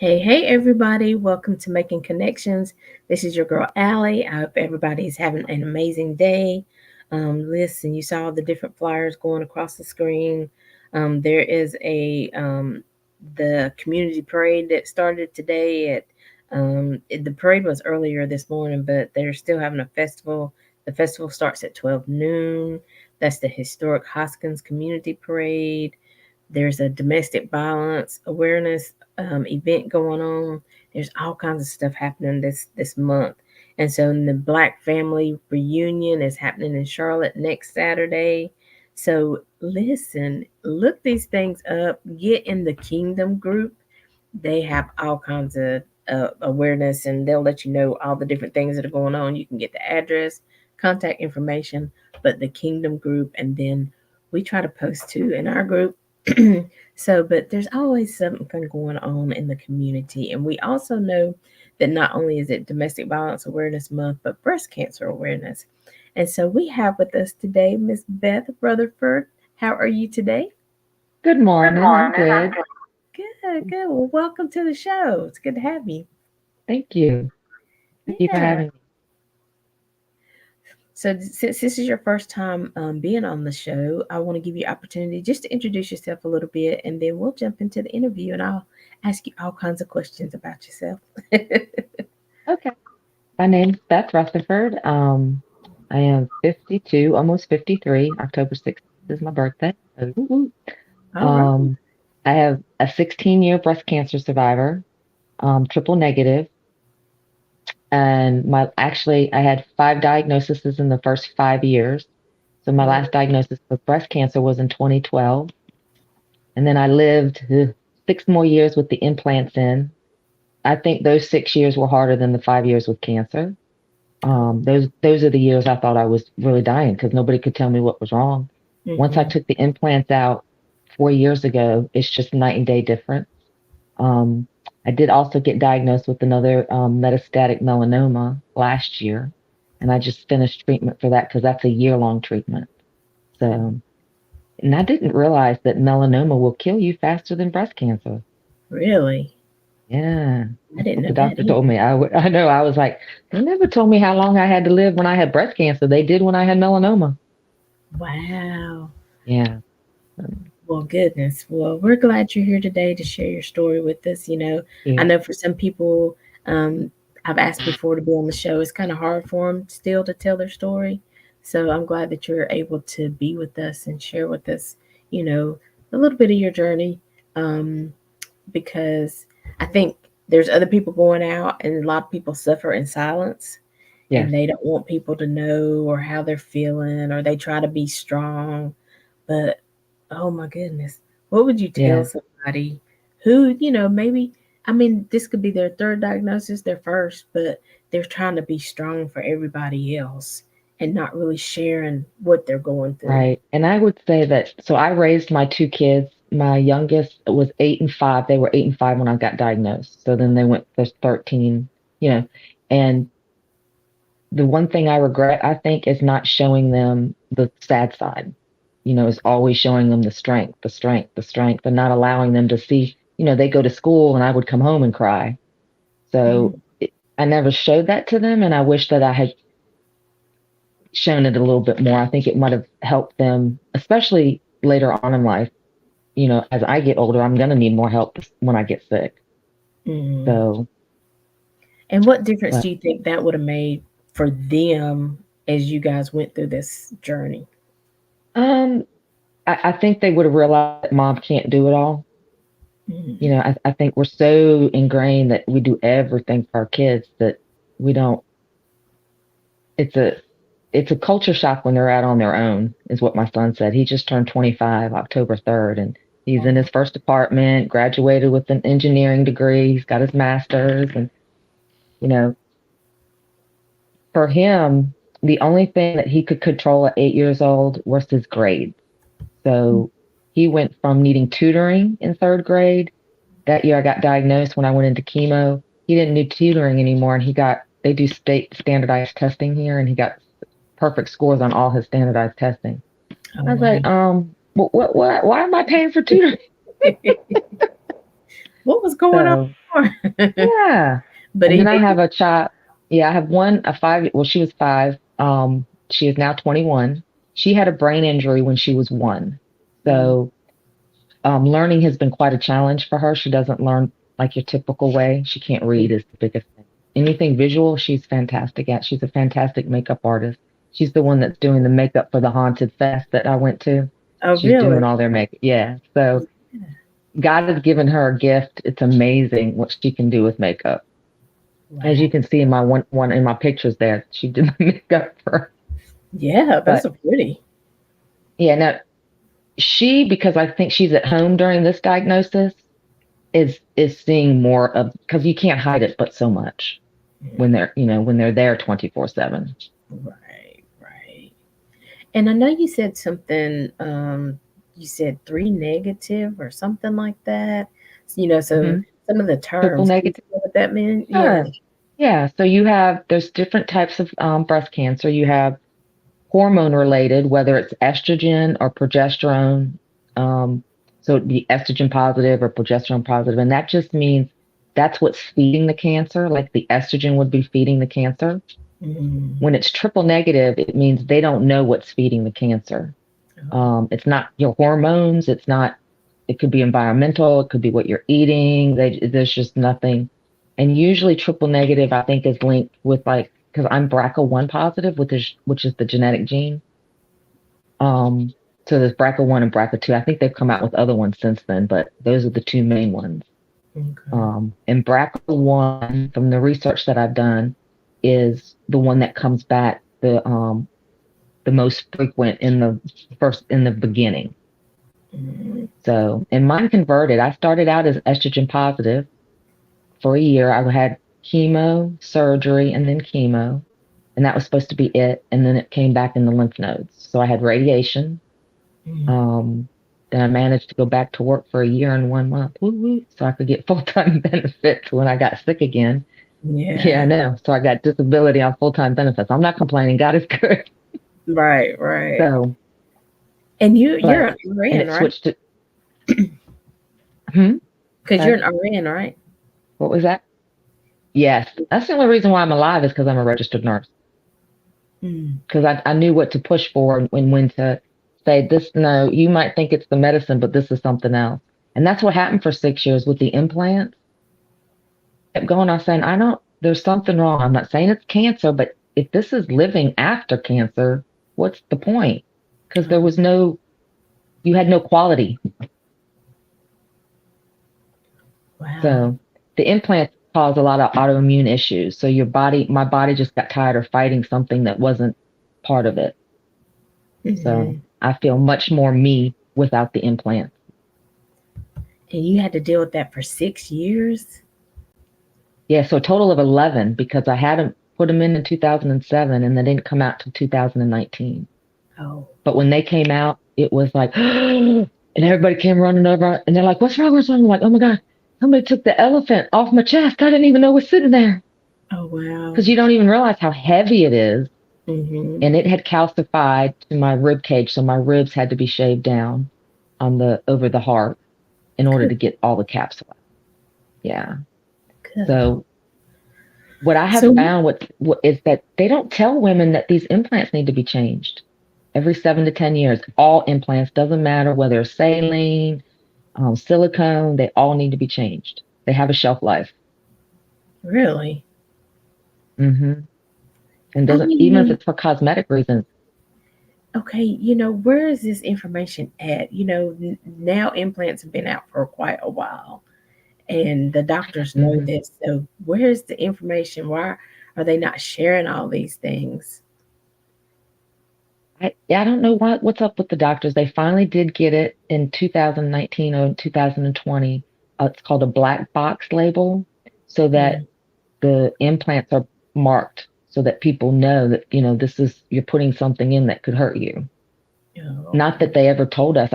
Hey, everybody. Welcome to Making Connections. This is your girl, Allie. I hope everybody's having an amazing day. Listen, you saw the different flyers going across the screen. There is the community parade that started today the parade was earlier this morning, but they're still having a festival. The festival starts at 12 noon. That's the historic Hoskins Community Parade. There's a domestic violence awareness event going on. There's all kinds of stuff happening this month. And so the Black Family Reunion is happening in Charlotte next Saturday. So listen, look these things up. Get in the Kingdom group. They have all kinds of awareness, and they'll let you know all the different things that are going on. You can get the address, contact information, but the Kingdom group, and then we try to post too in our group. But there's always something going on in the community, and we also know that not only is it Domestic Violence Awareness Month, but breast cancer awareness. And so we have with us today Miss Beth Rutherford. How are you today? Good Good morning. I'm morning. I'm good. good. Good, good. Well, welcome to the show. It's good to have you. Thank you. Thank you for Yeah. having me. So since this is your first time being on the show, I want to give you opportunity just to introduce yourself a little bit, and then we'll jump into the interview, and I'll ask you all kinds of questions about yourself. Okay. My name's Beth Rutherford. I am 52, almost 53. October 6th is my birthday. So, woo woo. All right. Um, I have a 16-year breast cancer survivor, triple negative, and my actually I had five diagnoses in the first 5 years. So my Oh, last diagnosis for breast cancer was in 2012, and then I lived 6 more years with the implants in. I think those 6 years were harder than the 5 years with cancer. oh. Those are the years I thought I was really dying because nobody could tell me what was wrong. Once I Mm-hmm. took the implants out 4 years ago, it's just night and day difference. Um, I did also get diagnosed with another metastatic melanoma last year, and I just finished treatment for that because that's a year-long treatment. Oh, So, and I didn't realize that melanoma will kill you faster than breast cancer. really? Yeah, I that's didn't what know the that doctor told either. me. I know. I was like, they never told me how long I had to live when I had breast cancer. They did when I had melanoma. Wow. Yeah. Well, goodness. Well, we're glad you're here today to share your story with us. I Yeah. know for some people, um, I've asked before to be on the show. It's kind of hard for them still to tell their story. So I'm glad that you're able to be with us and share with us, you know, a little bit of your journey. Um, because I think there's other people going out, and a lot of people suffer in silence, Yes. and they don't want people to know or how they're feeling, or they try to be strong. But oh my goodness, what would you tell Yeah. somebody who, maybe, I mean, this could be their third diagnosis, their first, but they're trying to be strong for everybody else and not really sharing what they're going through? Right. And I would say that, so I raised my two kids. My youngest was 8 and 5. They were 8 and 5 when I got diagnosed. So then they went to 13, you know, and the one thing I regret, I think, is not showing them the sad side. Is always showing them the strength, the strength, the strength, and not allowing them to see. They go to school and I would come home and cry. Mm, So I never showed that to them, and I wish that I had shown it a little bit more. I think it might have helped them, especially later on in life. As I get older, I'm going to need more help when I get sick. mm. So, And what difference but do you think that would have made for them as you guys went through this journey? um, I think they would have realized that mom can't do it all. Mm, I think we're so ingrained that we do everything for our kids that we don't. It's a it's a culture shock when they're out on their own, is what my son said. He just turned 25 October 3rd, and he's in wow. his first apartment, graduated with an engineering degree. He's got his master's, and you know, for him, the only thing that he could control at 8 years old was his grades. So he went from needing tutoring in third grade. That year I got diagnosed when I went into chemo. He didn't need tutoring anymore, and they do state standardized testing here, and he got perfect scores on all his standardized testing. Oh, I was wow. like, why am I paying for tutoring? What was going So on? yeah. But And then it I have did. a child. Yeah, I have one, a 5, well, she was 5. She is now 21. She had a brain injury when she was 1. Mm, So learning has been quite a challenge for her. She doesn't learn like your typical way. She can't read is the biggest thing. Anything visual, she's fantastic at. She's a fantastic makeup artist. She's the one that's doing the makeup for the haunted fest that I went to. oh, She's doing really? all their makeup. Yeah. So Yeah. God has given her a gift. It's amazing what she can do with makeup. As Wow. you can see in my one in my pictures there, she did my makeup for. Yeah, those But are pretty. yeah, now she, because I think she's at home during this diagnosis, is seeing more of, because you can't hide it but so much when Mm, they're there 24/7. right, right. And I know you said something, you said three negative or something like that. So Hmm. some of the Triple terms, can you negative. say what that meant? Yeah. Sure. Yeah. So there's different types of breast cancer. You have hormone related, whether it's estrogen or progesterone. Um, so it'd be estrogen positive or progesterone positive, and that just means that's what's feeding the cancer. Like the estrogen would be feeding the cancer. Mm, When it's triple negative, it means they don't know what's feeding the cancer. oh, It's not your hormones. It's not. It could be environmental. It could be what you're eating. There's just nothing. And usually, triple negative, I think, is linked with like, because I'm BRCA1 positive, which is the genetic gene. Um, so there's BRCA1 and BRCA2. I think they've come out with other ones since then, but those are the two main ones. okay. And BRCA1, from the research that I've done, is the one that comes back the most frequent in the beginning. Mm, So, and mine converted. I started out as estrogen positive for a year. I had chemo, surgery, and then chemo, and that was supposed to be it. And then it came back in the lymph nodes. So I had radiation. mm, Um, then I managed to go back to work for a year and 1 month, woo woo, so I could get full time benefits when I got sick again. Yeah, I yeah. know. So I got disability on full time benefits. I'm not complaining. God is good. Right, right. So, And you're but an and RN, it right? switched to hmm. Because you're Uh, an RN, right? what was that? Yes, that's the only reason why I'm alive is because I'm a registered nurse. Mm, Because I knew what to push for and when to say this. No, you might think it's the medicine, but this is something else. And that's what happened for 6 years with the implants. Kept going. I was saying, I don't. There's something wrong. I'm not saying it's cancer, but if this is living after cancer, what's the point? Because there oh, was no, you had no quality. wow. So the implants cause a lot of autoimmune issues. So my body just got tired of fighting something that wasn't part of it. So Hmm. I feel much more me without the implants. And you had to deal with that for 6 years? Yeah, so a total of 11 because I had them put them in 2007 and they didn't come out till 2019. Oh, But when they came out, it was like, and everybody came running over and they're like, what's wrong? What's wrong? I'm like, oh my God, somebody took the elephant off my chest. I didn't even know it was sitting there oh, wow. because you don't even realize how heavy it is. Hmm. And it had calcified to my rib cage. So my ribs had to be shaved down over the heart in order Good, to get all the capsule out. Yeah. good. So what I have So, found what is that they don't tell women that these implants need to be changed every 7 to 10 years. All implants, doesn't matter whether it's saline, silicone, they all need to be changed. They have a shelf life. really? Hmm. And I doesn't, even if mean, it's for cosmetic reasons. okay, where is this information at? Now implants have been out for quite a while, and the doctors know Hmm. this. So, where's the information? Why are they not sharing all these things? Yeah, I don't know what's up with the doctors. They finally did get it in 2019 or 2020. It's called a black box label, so that Mm, the implants are marked so that people know that, this is, you're putting something in that could hurt you. oh, Not okay. that they ever told us.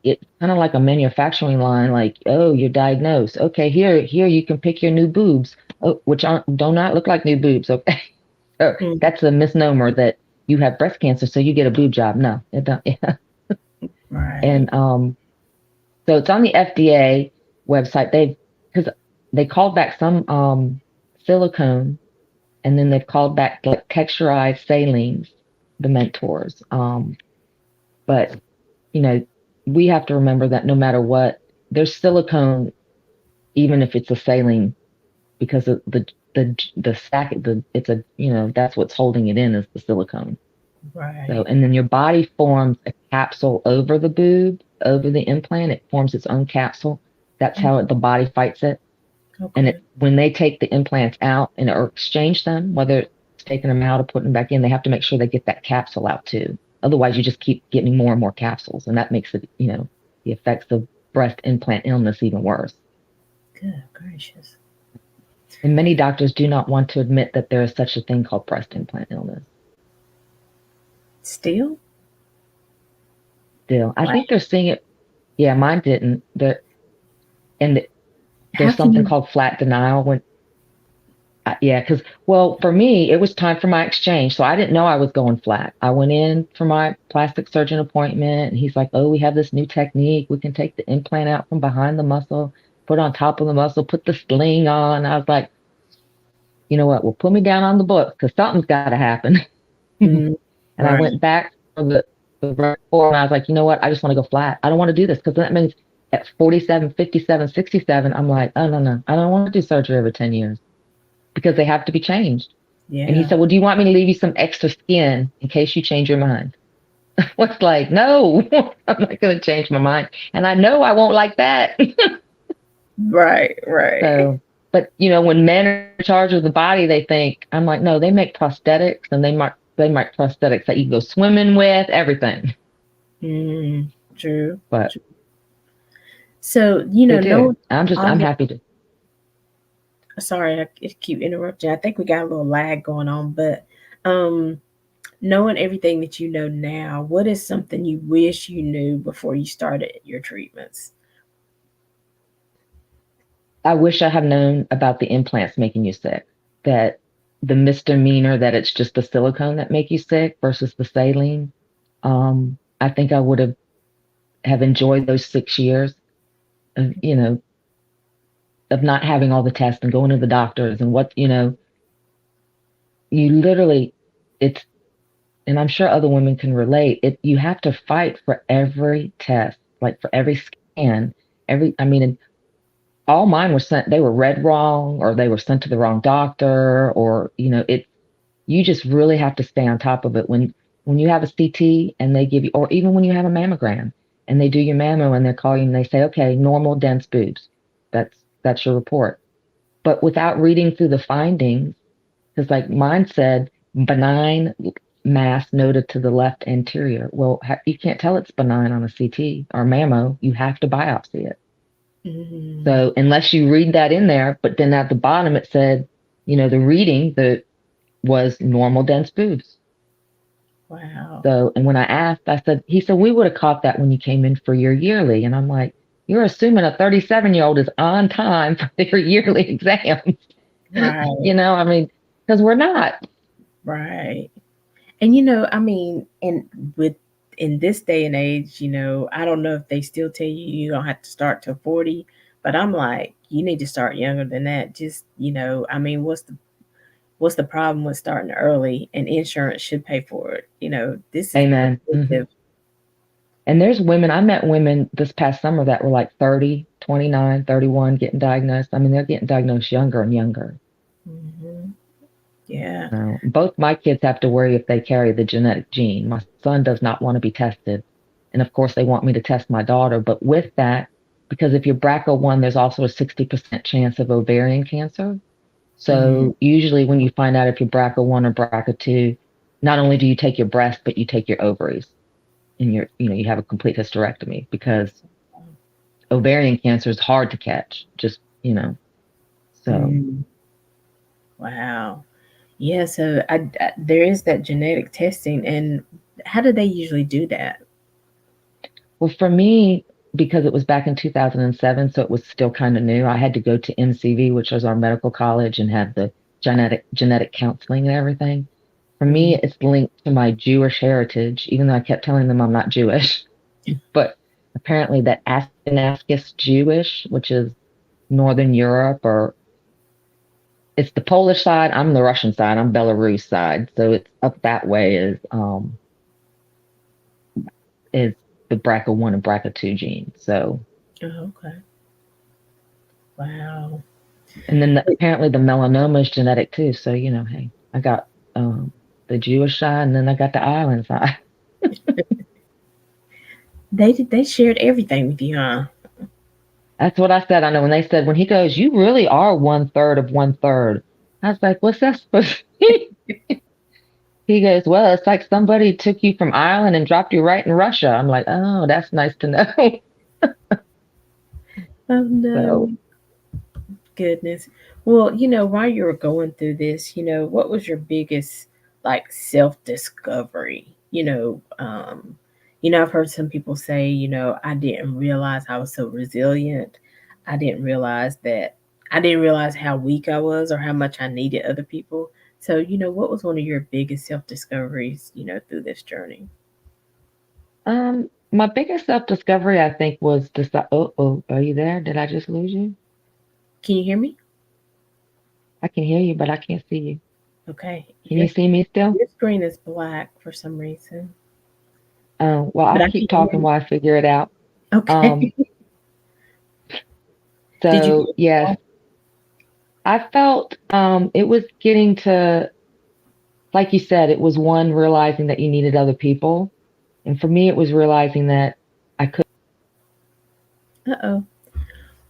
It's kind of like a manufacturing line, like, oh, you're diagnosed. Okay, here you can pick your new boobs, oh, which do not look like new boobs. Okay, so Mm, that's a misnomer that you have breast cancer, so you get a boob job. No, it don't. Yeah. right. And so it's on the FDA website. because they called back some silicone, and then they've called back like texturized salines, the mentors. But you know, we have to remember that no matter what, there's silicone, even if it's a saline, because of the stack, it's a, that's what's holding it in is the silicone. So, Right. and then your body forms a capsule over the boob, over the implant. It forms its own capsule. That's how the body fights it. And Okay. when they take the implants out and or exchange them, whether it's taking them out or putting them back in, they have to make sure they get that capsule out too. Otherwise, you just keep getting more and more capsules, and that makes it, the effects of breast implant illness even worse. Good gracious. And many doctors do not want to admit that there is such a thing called breast implant illness. Still? Still, I Wow. think they're seeing it. Yeah, mine didn't. And How there's can something you? called flat denial when yeah, because well, for me, it was time for my exchange, so I didn't know I was going flat. I went in for my plastic surgeon appointment, and he's like, "Oh, we have this new technique. We can take the implant out from behind the muscle, put on top of the muscle, put the sling on." I was like, "You know what? Well, put me down on the book because something's got to happen." And Mm, I right. went back for the report, and I was like, "You know what? I just want to go flat. I don't want to do this because that means at 47, 57, 67, I'm like, oh no, no, I don't want to do surgery every 10 years because they have to be changed." And he Yeah. said, "Well, do you want me to leave you some extra skin in case you change your mind?" I was like, "No, I'm not going to change my mind. And I know I won't like that." Right. Right. So, but when men are in charge of the body, they think, I'm like, no, they make prosthetics and they make prosthetics that you go swimming with, everything. Mm, true. But True. So, they do. no, I'm all happy to. sorry, I keep interrupting. I think we got a little lag going on, but um, knowing everything that you know now, what is something you wish you knew before you started your treatments? I wish I had known about the implants making you sick, that the misdemeanor that it's just the silicone that make you sick versus the saline. I think I would have enjoyed those 6 years of of not having all the tests and going to the doctors and what you literally it's and I'm sure other women can relate. You have to fight for every test, like for every scan, every I mean, and all mine were sent. They were read wrong, or they were sent to the wrong doctor, or it. You just really have to stay on top of it when you have a CT and they give you, or even when you have a mammogram and they do your mammo and they call you and they say, okay, normal dense boobs. That's your report. But without reading through the findings, because like mine said, benign mass noted to the left anterior. Well, you can't tell it's benign on a CT or mammo. You have to biopsy it. Mm, So unless you read that in there, but then at the bottom it said, the reading that was normal dense boobs. wow. So, and when I asked, he said, we would have caught that when you came in for your yearly. And I'm like, you're assuming a 37-year-old is on time for their yearly exams. Right. I mean, because we're not. Right. And and with in this day and age, I don't know if they still tell you you don't have to start till 40, but I'm like, you need to start younger than that. Just, what's the problem with starting early, and insurance should pay for it. This is Amen. preventive. And there's women, I met women this past summer that were like 30, 29, 31 getting diagnosed. I mean, they're getting diagnosed younger and younger. Hmm. Yeah. Both my kids have to worry if they carry the genetic gene. My son does not want to be tested. And of course, they want me to test my daughter. But with that, because if you're BRCA1, there's also a 60% chance of ovarian cancer. Hmm. So usually when you find out if you're BRCA1 or BRCA2, not only do you take your breast, but you take your ovaries and you have a complete hysterectomy because ovarian cancer is hard to catch. So Mm. Wow. Yeah. So there is that genetic testing, and how do they usually do that? well, for me, because it was back in 2007, so it was still kind of new, I had to go to MCV, which was our medical college, and have the genetic counseling and everything. For me, Mm. it's linked to my Jewish heritage, even though I kept telling them I'm not Jewish. But apparently, that Ashkenazis Jewish, which is Northern Europe, or it's the Polish side. I'm the Russian side. I'm Belarus side. So it's up that way is the BRCA1 and BRCA2 genes. So Oh, okay. Wow. and then apparently the melanoma is genetic too. So hey, I got the Jewish side, and then I got the island side. They shared everything with you, huh? That's what I said. I know when they said when he goes, you really are one third of one third. I was like, what's that supposed to mean? He goes, well, it's like somebody took you from Ireland and dropped you right in Russia. I'm like, oh, that's nice to know. Oh no. So, Goodness. Well, while you were going through this, what was your biggest like self-discovery? I've heard some people say, I didn't realize I was so resilient. I didn't realize that I didn't realize how weak I was or how much I needed other people. So, what was one of your biggest self-discoveries, through this journey? my biggest self discovery, I think, was this. Oh, are you there? Did I just lose you? Can you hear me? I can hear you, but I can't see you. Okay. Can you see me still? Your screen is black for some reason. Well, But I'll I keep can't hear talking you. while I figure it out. Okay. Um, Did you so yes, get I felt it was getting to, like you said, it was one realizing that you needed other people, and for me, it was realizing that I could. Uh-oh.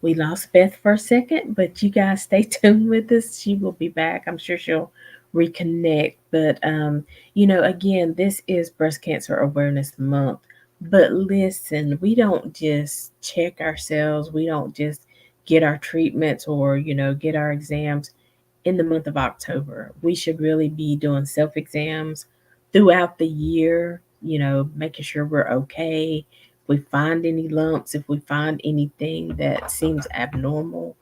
We lost Beth for a second, but you guys stay tuned with us. She will be back. I'm sure she'll reconnect. But again, this is Breast Cancer Awareness Month. But listen, we don't just check ourselves. We don't just get our treatments or, get our exams in the month of October. We should really be doing self exams throughout the year, making sure we're okay. If we find any lumps, if we find anything that seems abnormal,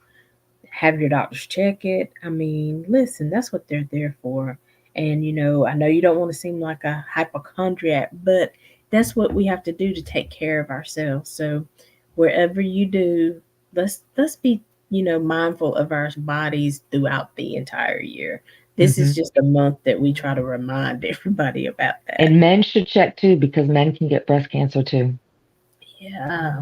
have your doctors check it. I mean, listen, that's what they're there for. And I know you don't want to seem like a hypochondriac, but that's what we have to do to take care of ourselves. So wherever you do, let's be, mindful of our bodies throughout the entire year. This is Hmm. just a month that we try to remind everybody about that. And men should check too because men can get breast cancer too. Yeah.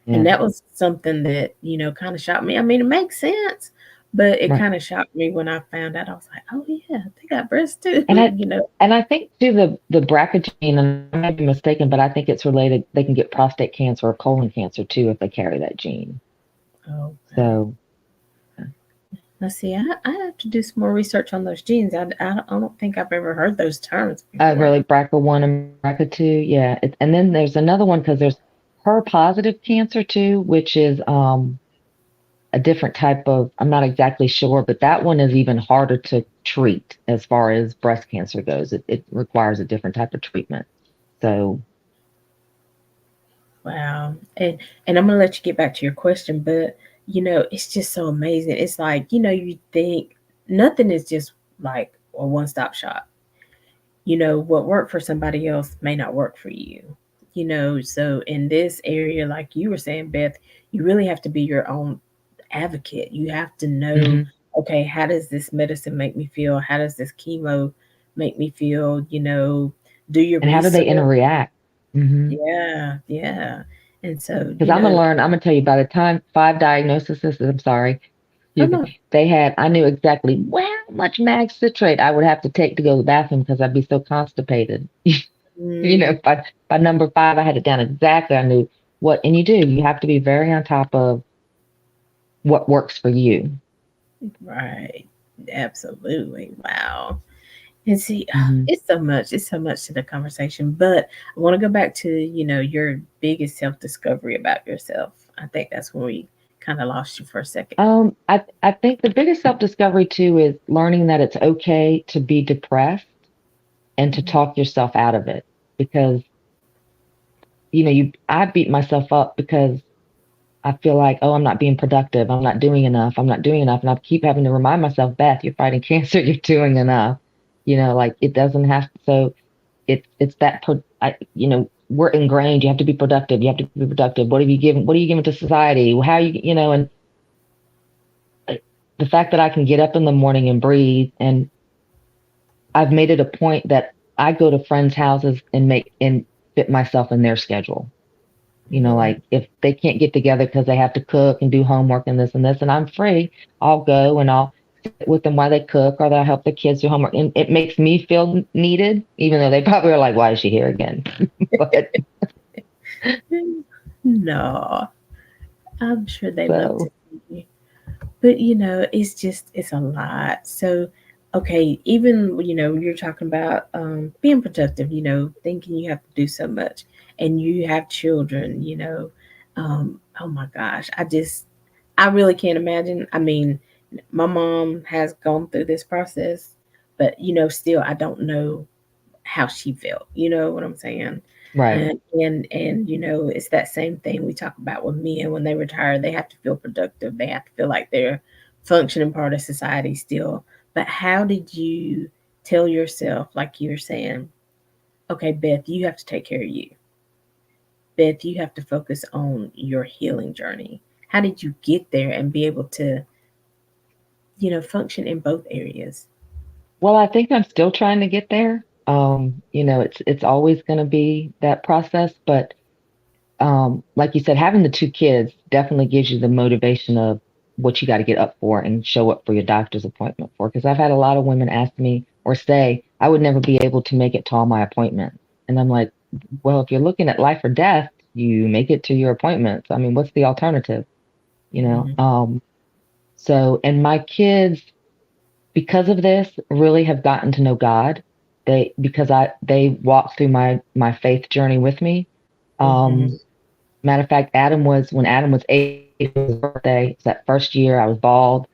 And Yeah, that was something that, kind of shocked me. I mean, it makes sense, but it right. kind of shocked me when I found out. I was like, oh, yeah, they got breasts too, And I you know? and I think too the BRCA gene, and I may be mistaken, but I think it's related. They can get prostate cancer or colon cancer too if they carry that gene. Oh, okay. So Let's see. I have to do some more research on those genes. I don't think I've ever heard those terms before. really BRCA1 and BRCA2, yeah. And then there's another one because there's HER positive cancer too, which is a different type of. I'm not exactly sure, but that one is even harder to treat as far as breast cancer goes. It requires a different type of treatment. So. Wow. And I'm gonna let you get back to your question, but it's just so amazing. It's like, you think nothing is just like a one-stop shop. What worked for somebody else may not work for you. So in this area, like you were saying, Beth, you really have to be your own advocate. You have to know, Mhm. okay, how does this medicine make me feel? How does this chemo make me feel? Do your And how do research. they interact? Mhm. Yeah, yeah. And so, Because I'm gonna tell you, by the time five diagnoses, I'm sorry, oh excuse no. me, they had, I knew exactly how much mag citrate I would have to take to go to the bathroom because I'd be so constipated. Mm, By number five, I had it down exactly. I knew what, and you have to be very on top of what works for you. right. Absolutely. Wow. And see, Hmm. it's so much to the conversation, but I want to go back to, your biggest self-discovery about yourself. I think that's when we kind of lost you for a second. I think the biggest self discovery too is learning that it's okay to be depressed and to talk yourself out of it because I beat myself up because I feel like, oh, I'm not being productive. I'm not doing enough. I'm not doing enough. And I keep having to remind myself, Beth, you're fighting cancer. You're doing enough. Like it doesn't have. So it's that. We're ingrained. You have to be productive. You have to be productive. What have you given? What are you giving to society? How you. And the fact that I can get up in the morning and breathe, and I've made it a point that I go to friends' houses and make and fit myself in their schedule. You know, Mm, like if they can't get together because they have to cook and do homework and this, and I'm free, I'll go and I'll sit with them while they cook, or they'll help the kids do homework. And it makes me feel needed, even though they probably are like, why is she here again? But no, I'm sure they love to so, see you. But it's just it's a lot. So, okay, even you're talking about being productive. Thinking you have to do so much, and you have children. Oh my gosh, I really can't imagine. I mean, my mom has gone through this process, but still, I don't know how she felt. You know what I'm saying? right. And it's that same thing we talk about with men when they retire. They have to feel productive. They have to feel like they're functioning part of society still. But how did you tell yourself, like you're saying, okay, Beth, you have to take care of you. Beth, you have to focus on your healing journey. How did you get there and be able to, function in both areas? Well, I think I'm still trying to get there. It's always going to be that process, but like you said, having the two kids definitely gives you the motivation of what you got to get up for and show up for your doctor's appointment for. Because I've had a lot of women ask me or say, I would never be able to make it to all my appointments. And I'm like, well, if you're looking at life or death, you make it to your appointments. I mean, what's the alternative? You know? Mm-hmm. And my kids, because of this, really have gotten to know God. They walked through my faith journey with me. Mm-hmm. Um, Matter of fact, when Adam was 8, it was his birthday. It's that first year I was bald,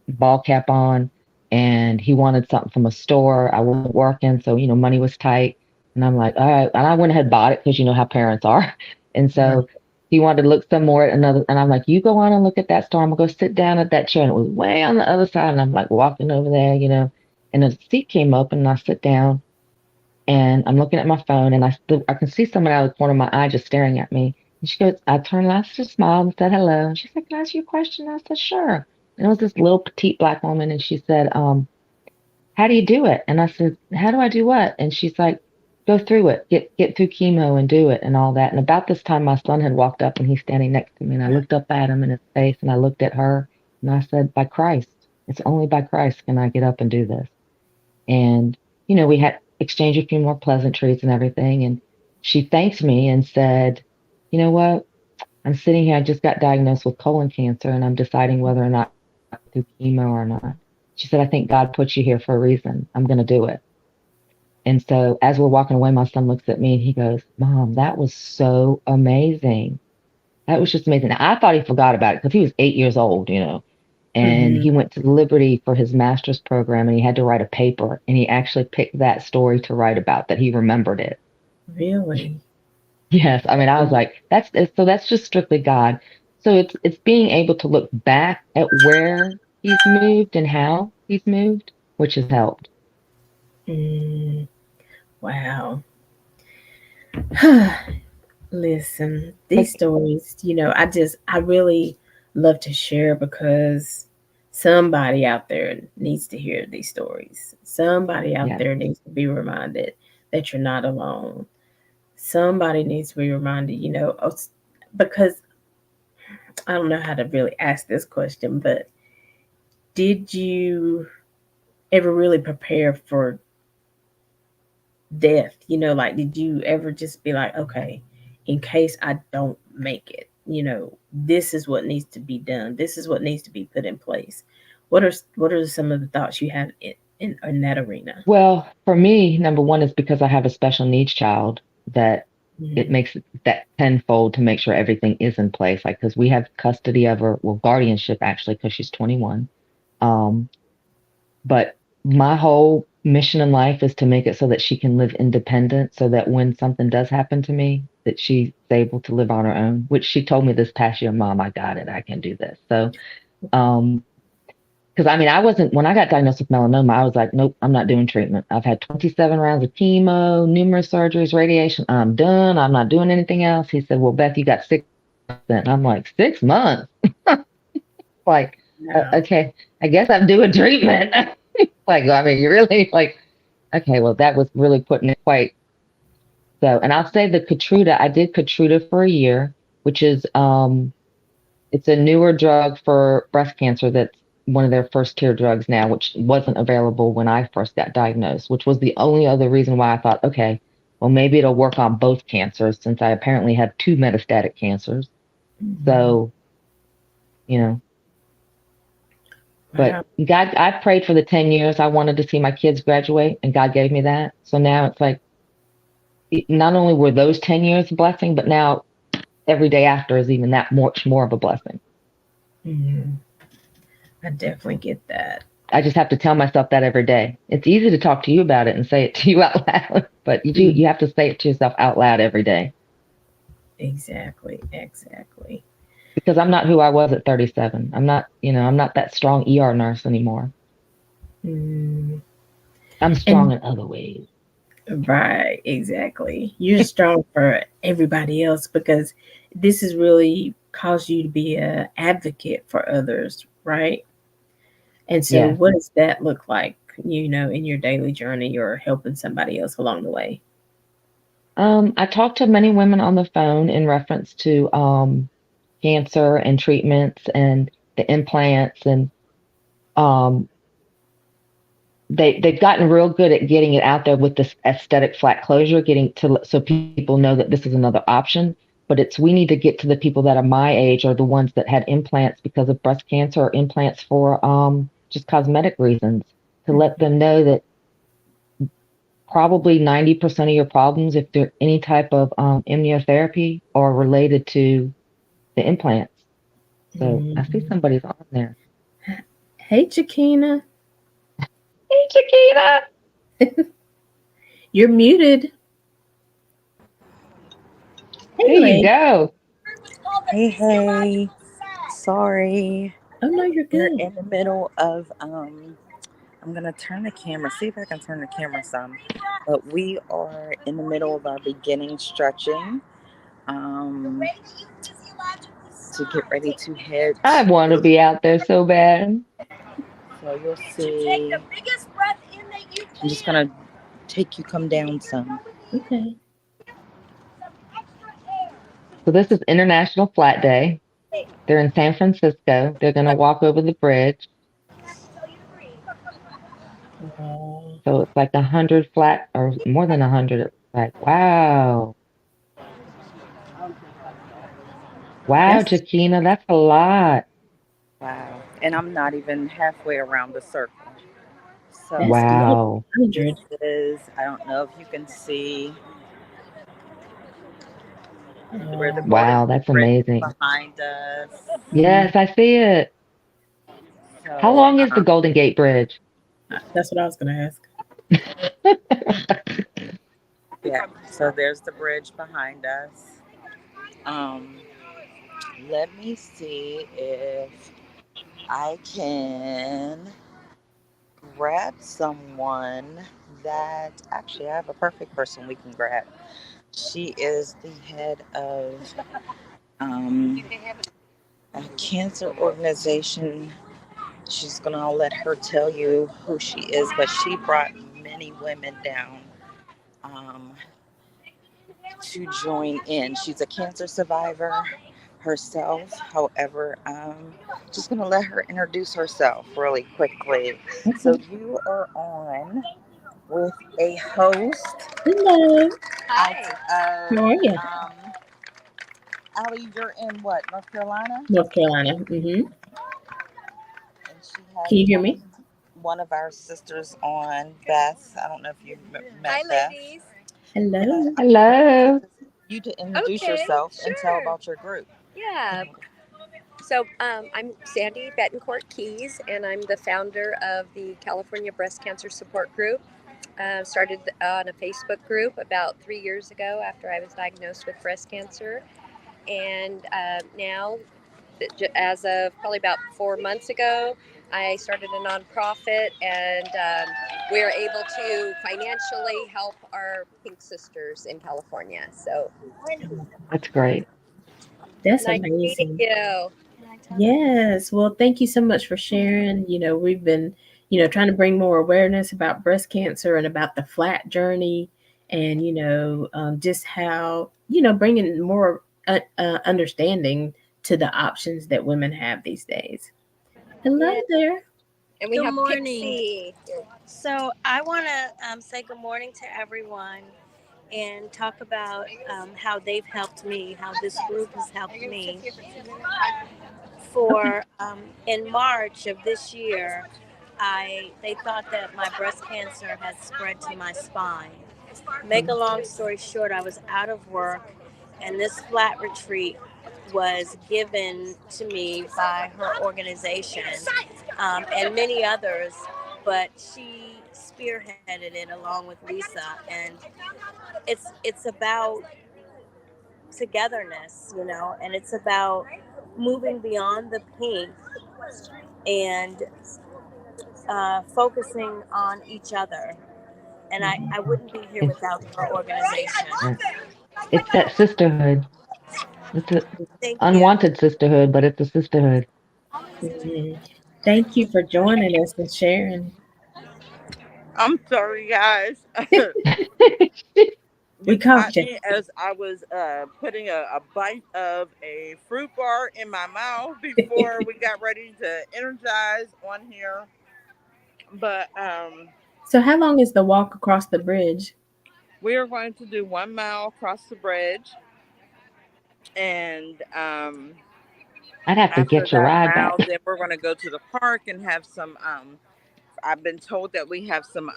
ball cap on, and he wanted something from a store. I wasn't working, so money was tight. And I'm like, all right. And I went ahead and bought it because you know how parents are. And Right. so he wanted to look some more at another, and I'm like, you go on and look at that store. I'm gonna go sit down at that chair. And it was way on the other side. And I'm like walking over there, and a seat came open and I sit down and I'm looking at my phone and I can see someone out of the corner of my eye just staring at me. And she goes, I turned and I just smiled and said hello. And she said, can I ask you a question? I said, sure. And it was this little petite black woman and she said, how do you do it? And I said, how do I do what? And she's like, go through it, get through chemo and do it and all that. And about this time my son had walked up and he's standing next to me and I looked up at him in his face and I looked at her and I said, by Christ, it's only by Christ can I get up and do this. And, we had exchanged a few more pleasantries and everything. And she thanked me and said, you know what? I'm sitting here. I just got diagnosed with colon cancer and I'm deciding whether or not to go through chemo or not. She said, I think God put you here for a reason. I'm going to do it. And so as we're walking away, my son looks at me and he goes, Mom, that was so amazing. That was just amazing. I thought he forgot about it because he was 8 years old. And Mm-hmm. he went to Liberty for his master's program and he had to write a paper and he actually picked that story to write about that he remembered it. Really? Yes, I mean I was like that's just strictly God. So it's being able to look back at where he's moved and how he's moved, which has helped. Mm, wow. Listen, these Like stories, I really love to share because somebody out there needs to hear these stories. Somebody out yes. there needs to be reminded that you're not alone. Somebody needs to be reminded, because I don't know how to really ask this question, but did you ever really prepare for death? Like, did you ever just be like, okay, in case I don't make it, this is what needs to be done. This is what needs to be put in place. What are some of the thoughts you have in that arena? Well, for me, number one is because I have a special needs child that it Mm-hmm. makes it that tenfold to make sure everything is in place. Like, because we have custody of her, well, guardianship actually, because she's 21. Um, but my whole mission in life is to make it so that she can live independent, so that when something does happen to me, that she's able to live on her own. Which she told me this past year, Mom, I got it. I can do this. So, um, because I mean, I wasn't, when I got diagnosed with melanoma, I was like, nope, I'm not doing treatment. I've had 27 rounds of chemo, numerous surgeries, radiation. I'm done. I'm not doing anything else. He said, well, Beth, you got 6 months. And I'm like, 6 months? Like, No. okay. I guess I'm doing treatment. Like, I mean, you really like, okay, well, that was really putting it quite so. And I'll say the Keytruda, I did Keytruda for a year, which is, it's a newer drug for breast cancer that's one of their first tier drugs now, which wasn't available when I first got diagnosed, which was the only other reason why I thought, okay, well, maybe it'll work on both cancers since I apparently have two metastatic cancers. Mhm. So, you know, but Wow. God, I prayed for the 10 years I wanted to see my kids graduate, and God gave me that. So now it's like, not only were those 10 years a blessing, but now every day after is even that much more of a blessing. Mhm. I definitely get that. I just have to tell myself that every day. It's easy to talk to you about it and say it to you out loud, but Mhm. you have to say it to yourself out loud every day Exactly. Exactly. because I'm not who I was at 37. I'm not, I'm not that strong ER nurse anymore. Mm. I'm strong And in other ways. right, exactly. You're strong for everybody else because this has really caused you to be a advocate for others, right? And so, Yes. what does that look like, in your daily journey or helping somebody else along the way? I talked to many women on the phone in reference to cancer and treatments and the implants and um they've gotten real good at getting it out there with this aesthetic flat closure, getting to so people know that this is another option. But it's we need to get to the people that are my age or the ones that had implants because of breast cancer or implants for just cosmetic reasons to let them know that probably 90% of your problems, if they're any type of immunotherapy, are related to the implants. So I see Mhm. somebody's on there. Hey, Chiquina, Hey, Chiquita. you're muted. Hey, There you Lane. go. Hey, hey. Sorry. Oh, no, you're We're good. in the middle of I'm gonna turn the camera, see if I can turn the camera some. But we are in the middle of our beginning stretching. Um to get ready to head I want to to, be out there so bad. so you'll see. I'm just gonna take you come down some. Okay. So this is International Flat Day. They're in San Francisco. They're going to walk over the bridge. Oh, So it's like 100 flat or more than 100. It's like, wow. Wow, that's Chiquina, that's a lot. Wow. And I'm not even halfway around the circle. that's So more Wow. than this 100. is, I don't know if you can see where the Wow. Golden Wow, Gate that's Bridge is amazing. behind us. Mhm. Yes, I see it. How So, long is the Golden Gate Bridge? That's what I was going to ask. yeah, so there's the bridge behind us. Um, Let me see if I can grab someone that actually I have a perfect person we can grab. She is the head of um, a cancer organization. She's gonna let her tell you who she is, but she brought many women down um, to join in. She's a cancer survivor herself. However, just gonna let her introduce herself really quickly. So Okay. you are on with a host Hello. out How of are you? Allie. You're in what, North Carolina? North Carolina. Hmm. And she Can has you hear me? one of our sisters on, Beth. I don't know if you've met Hi, Beth. Ladies. Yeah, Hello. Hello. you to introduce yourself and tell Sure. about your group. Yeah. So I'm Sandy Betancourt Keys, and I'm the founder of the California Breast Cancer Support Group. Started on a Facebook group about 3 years ago after I was diagnosed with breast cancer. And now, as of probably about 4 months ago, I started a nonprofit, and we are able to financially help our Pink Sisters in California. So That's great. That's nice meeting amazing. you. Yes. Well, thank you so much for sharing. We've been, trying to bring more awareness about breast cancer and about the flat journey and, just how, bringing more understanding to the options that women have these days. Hello Yeah, there. And we good have morning. Pixie. So, I want to say good morning to everyone and talk about how they've helped me, how this group has helped me. Okay. For in March of this year, they thought that my breast cancer had spread to my spine. Make a long story short, I was out of work, and this flat retreat was given to me by her organization and many others. But she spearheaded it along with Lisa, and it's about togetherness, and it's about moving beyond the pink and focusing on each other. And I Mhm. wouldn't be here It's without her organization. right. It's that sisterhood. It's a Thank you. unwanted sisterhood, but it's a sisterhood. Mhm. Thank you for joining us and sharing. I'm sorry, guys. We You caught caught you. me as I was putting a bite of a fruit bar in my mouth before we got ready to energize on here. But So, how long is the walk across the bridge? we are going to do 1 mile across the bridge, and I'd have to after get your that ride mile, back. then we're going to go to the park and have some. I've been told that we have some.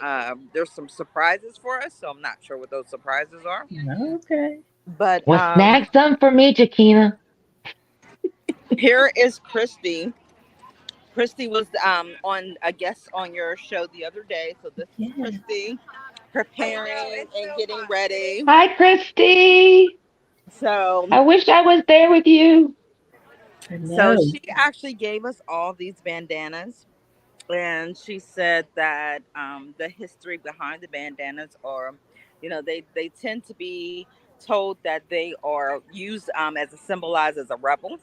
There's some surprises for us, so I'm not sure what those surprises are. Okay. But Well, snag some for me, Jakina. here is Christy. Christy was on a guest on your show the other day, so this is Yeah. Christy preparing and getting ready. Hi, Christy. So I wish I was there with you. I so know. she actually gave us all these bandanas, and she said that the history behind the bandanas are, they tend to be told that they are used as a symbolize as a rebel.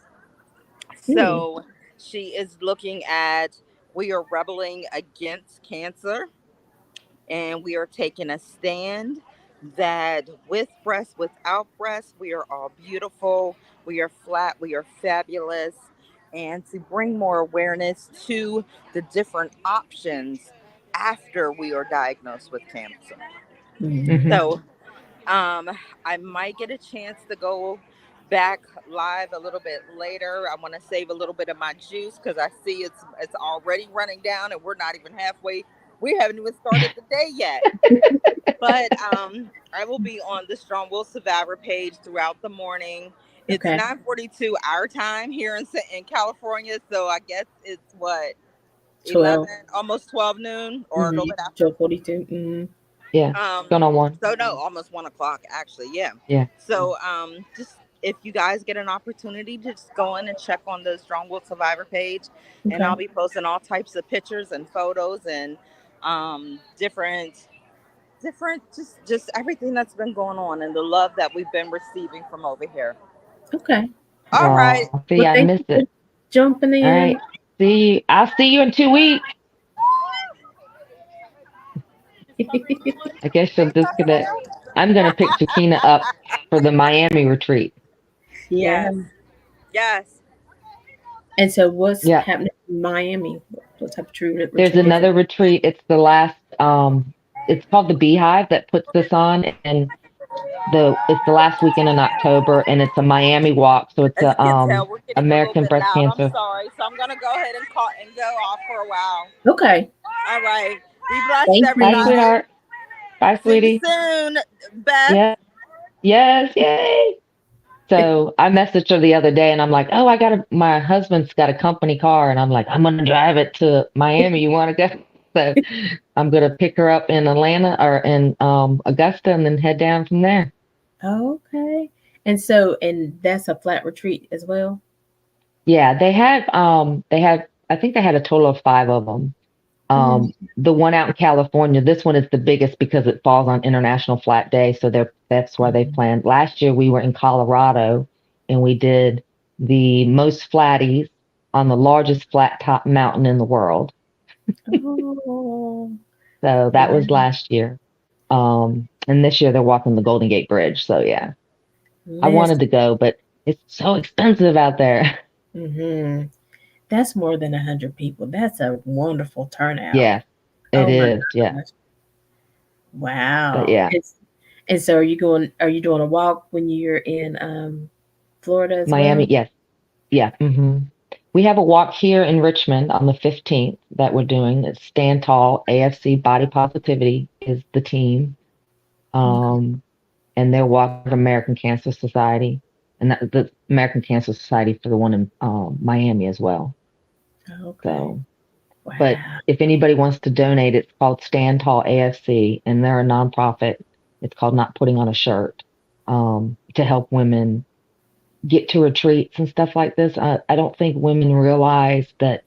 Hmm. So she is looking at, we are rebelling against cancer, and we are taking a stand that with breasts, without breasts, we are all beautiful, we are flat, we are fabulous, and to bring more awareness to the different options after we are diagnosed with cancer. Hmm. Hmm. So I might get a chance to go back live a little bit later. I want to save a little bit of my juice because I see it's already running down, and we're not even halfway. We haven't even started the day yet. But I will be on the Strong Will Survivor page throughout the morning. It's Okay. 9:42 our time here in California, so I guess it's what, 12. 11, almost 12 noon, or a little Mm-hmm. bit after. 12:42. Mm-hmm. Yeah, Um, going on one. so no, almost 1 o'clock actually. Yeah. Yeah. So just if you guys get an opportunity, just go in and check on the Strong Will Survivor page, and Okay. I'll be posting all types of pictures and photos and different just everything that's been going on and the love that we've been receiving from over here. Okay. All right. Oh, see, Well, I thank miss you for it. jumping All in. right. See you. I'll see you in 2 weeks. I guess she'll disconnect. I'm gonna pick Shakina up for the Miami retreat. Yeah. Yes. Yes. And so, what's Yeah. happening in Miami? What type of There's retreat is it? another retreat. It's the last it's called the Beehive that puts this on, and it's the last weekend in October, and it's a Miami walk. So it's As you a can tell, we're getting a little American bit breast loud. I'm cancer. sorry. So I'm gonna go ahead and call and go off for a while. Okay. All right. Be blessed, Thank Bye, you. everybody. sweetheart. Bye, See you sweetie. soon, Beth. Yeah. Yes, yay. So I messaged her the other day and I'm like, oh, my husband's got a company car and I'm like, I'm gonna drive it to Miami. You wanna go? So I'm gonna pick her up in Atlanta or in Augusta and then head down from there. Okay. And so, and that's a flat retreat as well. Yeah, they have I think they had a total of 5 of them. Mm. The one out in California, this one is the biggest because it falls on International Flat Day, so that's why they planned. Last year we were in Colorado and we did the most flatties. on the largest flat top mountain in the world. Oh, So that was wow. last year. And this year they're walking the Golden Gate Bridge. So yeah, I wanted Listen. to go, but it's so expensive out there. Hmm. That's more than 100 people. That's a wonderful turnout. Yes, it Oh my is. Yeah. gosh. But Wow. yeah, And so are you doing a walk when you're in Florida as Miami. well? Yes. Yeah. We have a walk here in Richmond on the 15th that we're doing. It's Stand Tall AFC Body Positivity is the team. Okay. Um, and they're walking for American Cancer Society and the American Cancer Society for the one in Miami as well. Okay. So, but Wow. if anybody wants to donate, it's called Stand Tall AFC, and they're a nonprofit. It's called Not Putting on a Shirt, to help women get to retreats and stuff like this. I don't think women realize that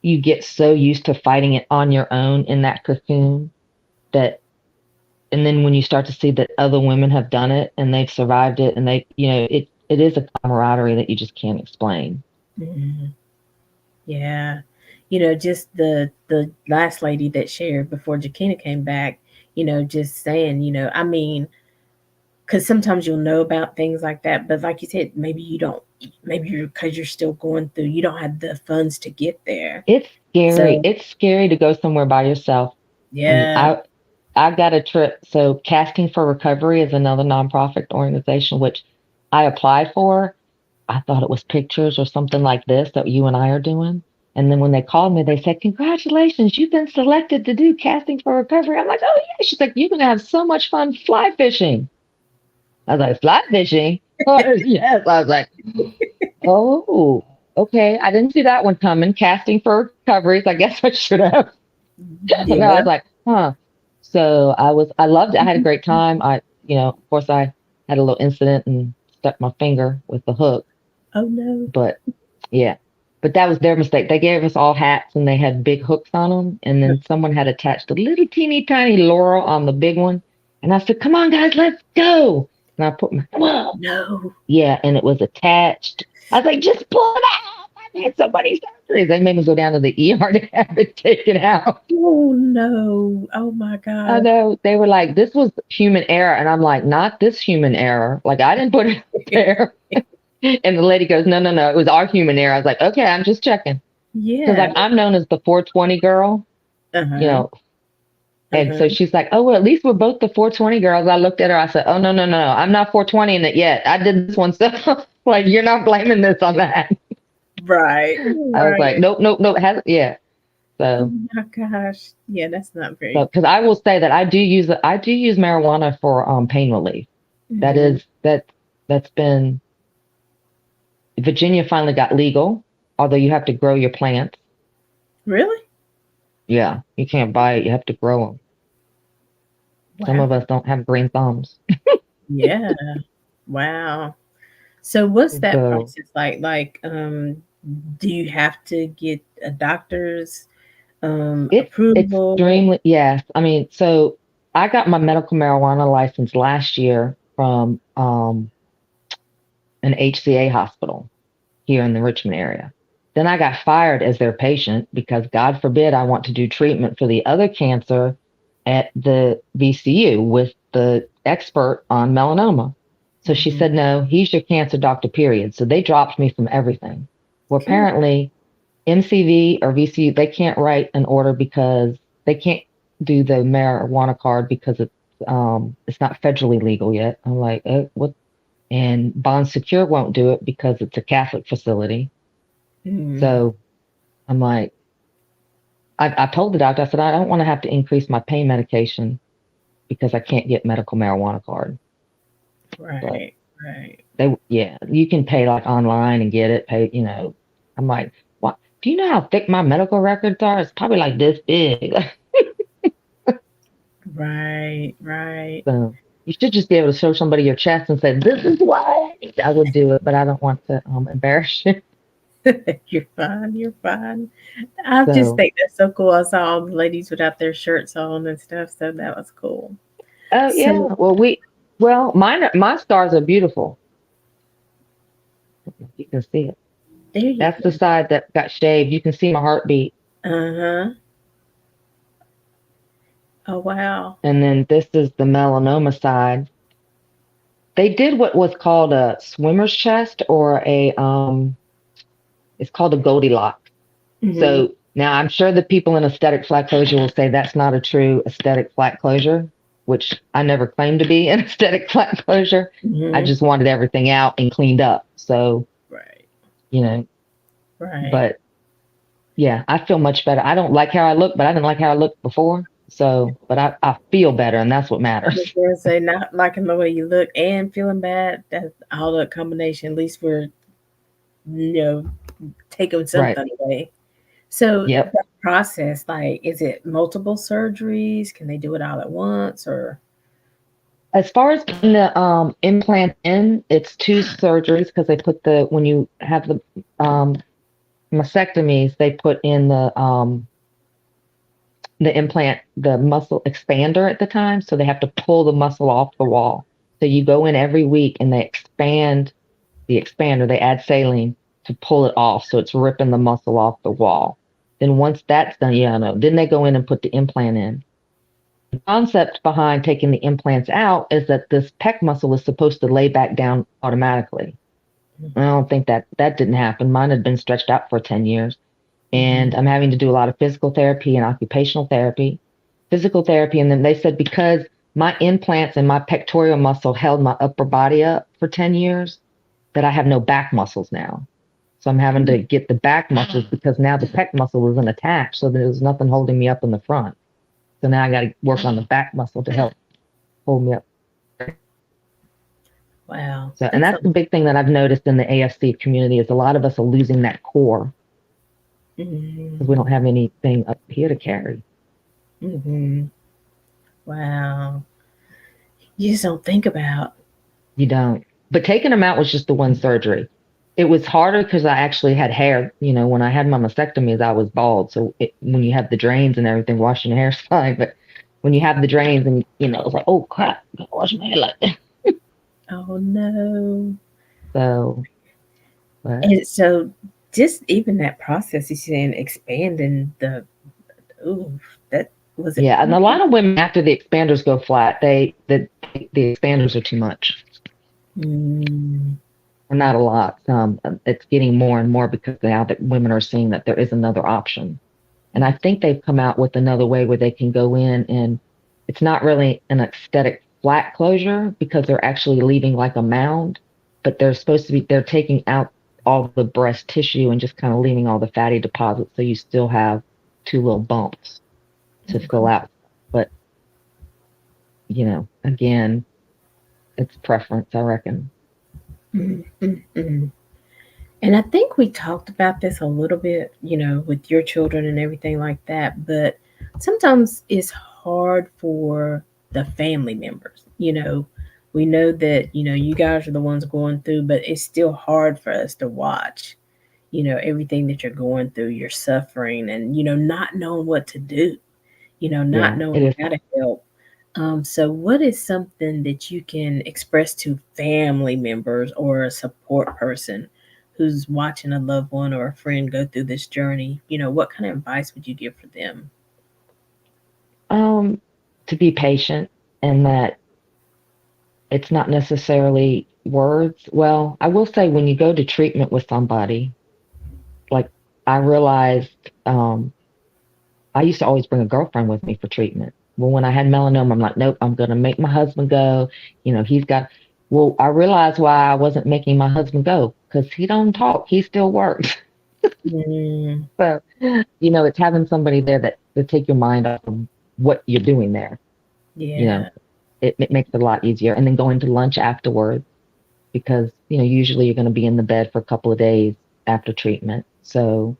you get so used to fighting it on your own in that cocoon that, and then when you start to see that other women have done it and they've survived it, and it is a camaraderie that you just can't explain. Mhm. Yeah. Just the last lady that shared before Jakina came back, just saying, I mean, because sometimes you'll know about things like that, but like you said, maybe you don't, maybe because you're still going through, you don't have the funds to get there. It's scary. So, It's scary to go somewhere by yourself. And yeah. I got a trip. So Casting for Recovery is another nonprofit organization which I applied for. I thought it was pictures or something like this that you and I are doing. And then when they called me, they said, "Congratulations, you've been selected to do Casting for Recovery." I'm like, "Oh yeah." She's like, "You're gonna have so much fun fly fishing." I was like, "Fly fishing?" Yes. I was like, "Oh, okay. I didn't see that one coming. Casting for Recovery. I guess I should have." No, I Yeah. was like, huh. So I loved it. I had a great time. Of course I had a little incident and stuck my finger with the hook, Oh no. but yeah. But that was their mistake. They gave us all hats and they had big hooks on them. And then someone had attached a little teeny tiny laurel on the big one. And I said, "Come on, guys, let's go." And I put my, whoa. No. Yeah, and it was attached. I was like, "Just pull it out." I've had so many surgeries. They made me go down to the ER to have it taken out. Oh no. Oh my I gosh. know they were like, "This was human error," and I'm like, "Not this human error. Like I didn't put it there." And the lady goes, "No, no, no, it was our human error." I was like, "Okay, I'm just checking," because Yeah. I'm known as the 420 girl, you Uh-huh. know. And so Uh-huh. she's like, "Oh, well, at least we're both the 420 girls." I looked at her. I said, "Oh no, no, no, no, I'm not 420 in it yet. I did this one, so like you're not blaming this on that." Right. I was like, Right. "Nope, nope, nope." Has yeah. Oh So my gosh. Yeah, that's not very so because I will say that I do use marijuana for pain relief. That hmm. is that's been Virginia finally got legal, although you have to grow your plants. Really? Yeah, you can't buy it, you have to grow them. Some Wow. of us don't have green thumbs. Yeah. Wow. So what's that So process like? Do you have to get a doctor's it's approval? extremely, yes. I mean, so I got my medical marijuana license last year from an HCA hospital here in the Richmond area. Then I got fired as their patient because God forbid I want to do treatment for the other cancer at the VCU with the expert on melanoma. So she Hmm. said, "No, he's your cancer doctor, period." So they dropped me from everything. Well, Good. apparently MCV or VCU, they can't write an order because they can't do the marijuana card because it's not federally legal yet. I'm like, what? And Bond Secure won't do it because it's a Catholic facility. Mm, So I'm like, I told the doctor, I said, "I don't want to have to increase my pain medication because I can't get medical marijuana card." But right. Right. yeah, you can pay like online and get it paid. I'm like, what? Do you know how thick my medical records are? It's probably like this big. Right. Right. So you should just be able to show somebody your chest and say, "This is why." I would do it, but I don't want to embarrass you. You're fine. You're fine. I just So, think that's so cool. I saw all the ladies without their shirts on and stuff, so that was cool. oh So, yeah. Well, my stars are beautiful. You can see it. There you That's the side that got shaved. You can see my heartbeat. go. Uh-huh. Oh, wow. And then this is the melanoma side. They did what was called a swimmer's chest or it's called a Goldilocks. Hmm. So now I'm sure the people in aesthetic flat closure will say that's not a true aesthetic flat closure, which I never claimed to be an aesthetic flat closure. I Hmm. just wanted everything out and cleaned up. So, Right. you know, Right. but yeah, I feel much better. I don't like how I look, but I didn't like how I looked before. So, but I feel better, and that's what I was matters. gonna say not liking the way you look and feeling bad. That's all the combination. At least we're you know taking Right. something away. So Yep. that process, like, is it multiple surgeries? Can they do it all at once, or? As far as putting the implant in, it's two surgeries because they put when you have the um, mastectomies, they put in the implant, the muscle expander at the time. So they have to pull the muscle off the wall. So you go in every week and they expand the expander, they add saline to pull it off. So it's ripping the muscle off the wall. Then once that's done, yeah, no, then they go in and put the implant in. The concept behind taking the implants out is that this pec muscle is supposed to lay back down automatically. I don't think that didn't happen. Mine had been stretched out for 10 years. Mm-hmm. And I'm having to do a lot of physical therapy and occupational therapy. Physical therapy, and then they said because my implants and my pectoral muscle held my upper body up for 10 years, that I have no back muscles now. So I'm having to get the back muscles because now the pec muscle isn't attached. So there's nothing holding me up in the front. So now I got to work on the back muscle to help hold me up. Wow, So, and that's a. that's the big thing that I've noticed in the AFC community is a lot of us are losing that core because we Mm-hmm. don't have anything up here to carry. Mm-hmm. Wow, you just don't think about. You don't. But taking them out was just the one surgery. It was harder because I actually had hair. You know, when I had my mastectomies, I was bald. So when you have the drains and everything, washing your hair is fine. But when you have the drains and, it's like, oh crap, I gotta wash my hair like that. Oh no. So, but And so, just even that process, you saying expanding the. Ooh, that was it. yeah. And a lot of women, after the expanders go flat, the expanders are too much. Mm, Or not a lot. It's getting more and more because now that women are seeing that there is another option. And I think they've come out with another way where they can go in and it's not really an aesthetic flat closure because they're actually leaving like a mound, but they're taking out all the breast tissue and just kind of leaving all the fatty deposits. So you still have two little bumps to fill okay. out. But, again, it's preference, I reckon. Mm, mm, mm. And I think we talked about this a little bit, with your children and everything like that. But sometimes it's hard for the family members. We know that, you guys are the ones going through, but it's still hard for us to watch, everything that you're going through, you're suffering, and, not knowing what to do, not Yeah, knowing it is. how to help. So, what is something that you can express to family members or a support person who's watching a loved one or a friend go through this journey? What kind of advice would you give for them? Um, to be patient and that it's not necessarily words. Well, I will say when you go to treatment with somebody, like I realized I used to always bring a girlfriend with me for treatment. Well, when I had melanoma, I'm like, nope, I'm going to make my husband go. He's got, well, I realized why I wasn't making my husband go because he don't talk. He still works. Mm, So, it's having somebody there that to take your mind off of what you're doing there. You yeah. know, it makes it a lot easier. And then going to lunch afterwards because, usually you're going to be in the bed for a couple of days after treatment. So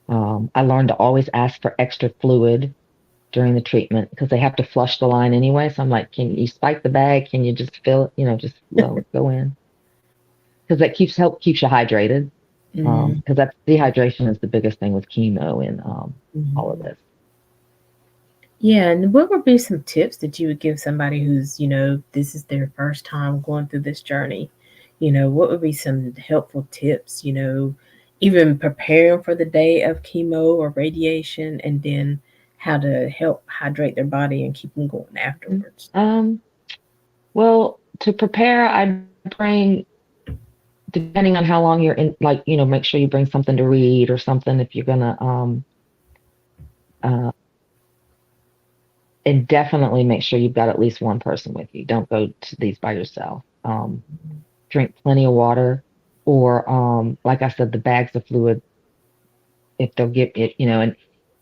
I learned to always ask for extra fluid during the treatment because they have to flush the line anyway. So I'm like, can you spike the bag? Can you just fill it? Just let it go in because that keeps you hydrated. Mm, Because that dehydration is the biggest thing with chemo and all of mhm. this. Yeah, and what would be some tips that you would give somebody who's, this is their first time going through this journey? What would be some helpful tips, even preparing for the day of chemo or radiation, and then how to help hydrate their body and keep them going Mhm. afterwards. Well, to prepare, I bring, depending on how long you're in, like, make sure you bring something to read or something if you're gonna, uh, and definitely make sure you've got at least one person with you. Don't go to these by yourself. Drink plenty of water, or, like I said, the bags of fluid, if they'll get it, and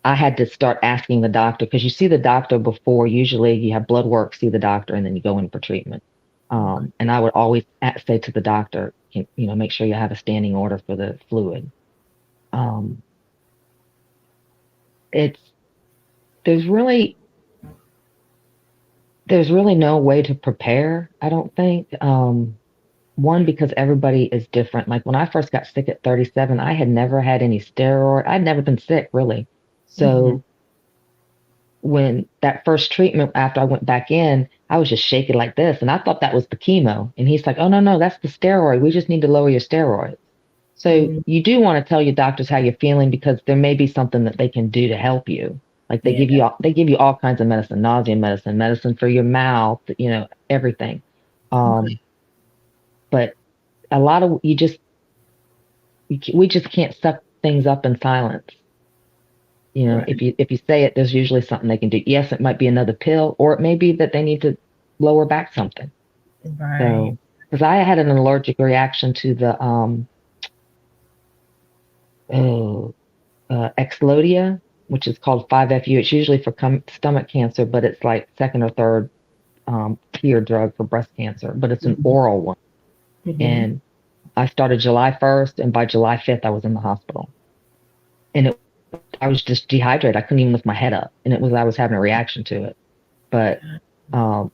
I had to start asking the doctor, because you see the doctor before, usually you have blood work, see the doctor, and then you go in for treatment. Okay. And I would always say to the doctor, make sure you have a standing order for the fluid. Um, it's there's really there's really no way to prepare, I don't think. One, because everybody is different. Like when I first got sick at 37, I had never had any steroid. I'd never been sick really. Hmm. So when that first treatment, after I went back in, I was just shaking like this, and I thought that was the chemo. And he's like, "Oh, no, no, that's the steroid. We just need to lower your steroids." So Hmm. you do want to tell your doctors how you're feeling, because there may be something that they can do to help you. Like Yeah. they give you all kinds of medicine, nausea medicine, medicine for your mouth, everything. Okay. Um, but a lot of we just can't suck things up in silence. Right. If you say it, there's usually something they can do. Yes, it might be another pill, or it may be that they need to lower back something. Right. So, because I had an allergic reaction to the oh, Exlodia, which is called 5-FU. It's usually for stomach cancer, but it's like second or third tier drug for breast cancer, but it's an Hmm. oral one. Hmm. And I started July 1st, and by July 5th, I was in the hospital. And I was just dehydrated. I couldn't even lift my head up, and I was having a reaction to it. But um,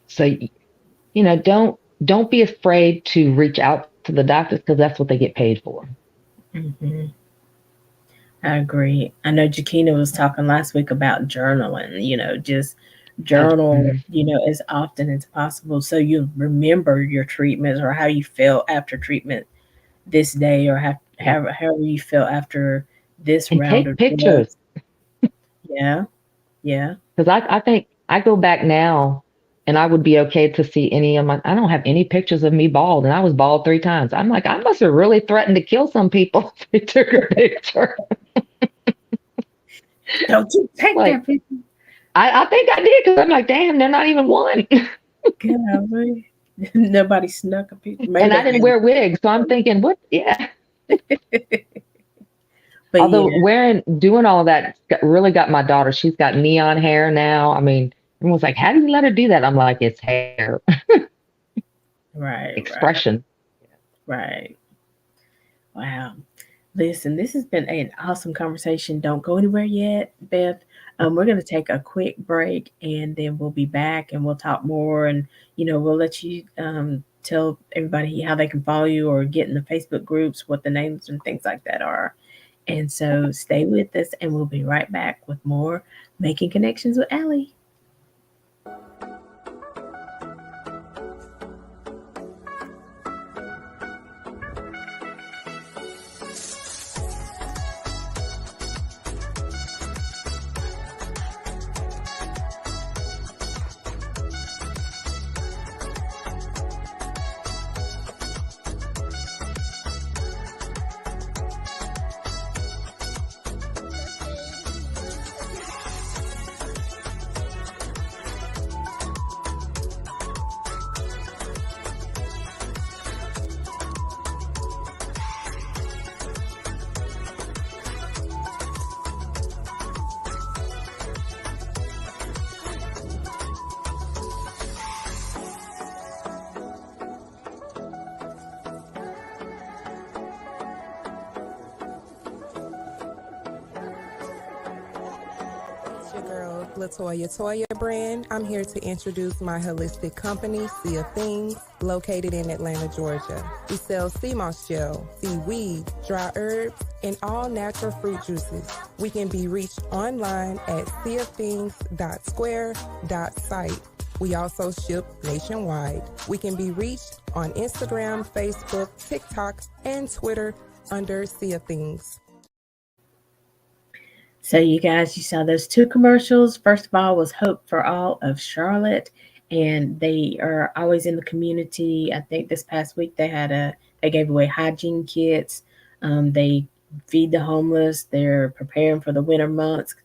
so don't be afraid to reach out to the doctors, because that's what they get paid for. Hmm. I agree. I know Jakina was talking last week about journaling, just journal, Mhm. as often as possible so you remember your treatments or how you felt after treatment this day, or Yep. however you felt after this And round take of pictures, drugs. Yeah, yeah, because I think I go back now, and I would be okay to see any of my. I don't have any pictures of me bald, and I was bald 3 times. I'm like, I must have really threatened to kill some people if they took a picture. don't you take Like, that picture. I think I did, because I'm like, damn, they're not even one. Golly. Nobody snuck a picture. Maybe And they I didn't had wear wigs, so I'm thinking, what? Yeah. it. But Although yeah, doing all of that really got my daughter. She's got neon hair now. I mean, everyone's like, how do you let her do that? I'm like, it's hair right, right, expression. right. Wow. Listen, this has been an awesome conversation. Don't go anywhere yet, Beth. We're going to take a quick break, and then we'll be back and we'll talk more. And, we'll let you tell everybody how they can follow you or get in the Facebook groups, what the names and things like that are. And so stay with us, and we'll be right back with more Making Connections with Aly. It's your girl, Latoya Toya brand. I'm here to introduce my holistic company, Sea of Things, located in Atlanta, Georgia. We sell sea moss gel, seaweed, dry herbs, and all natural fruit juices. We can be reached online at seaofthings.square.site. We also ship nationwide. We can be reached on Instagram, Facebook, TikTok, and Twitter under Sea of Things. So, you guys, you saw those two commercials. First of all, was Hope for All of Charlotte, and they are always in the community. I think this past week they gave away hygiene kits. They feed the homeless. They're preparing for the winter months.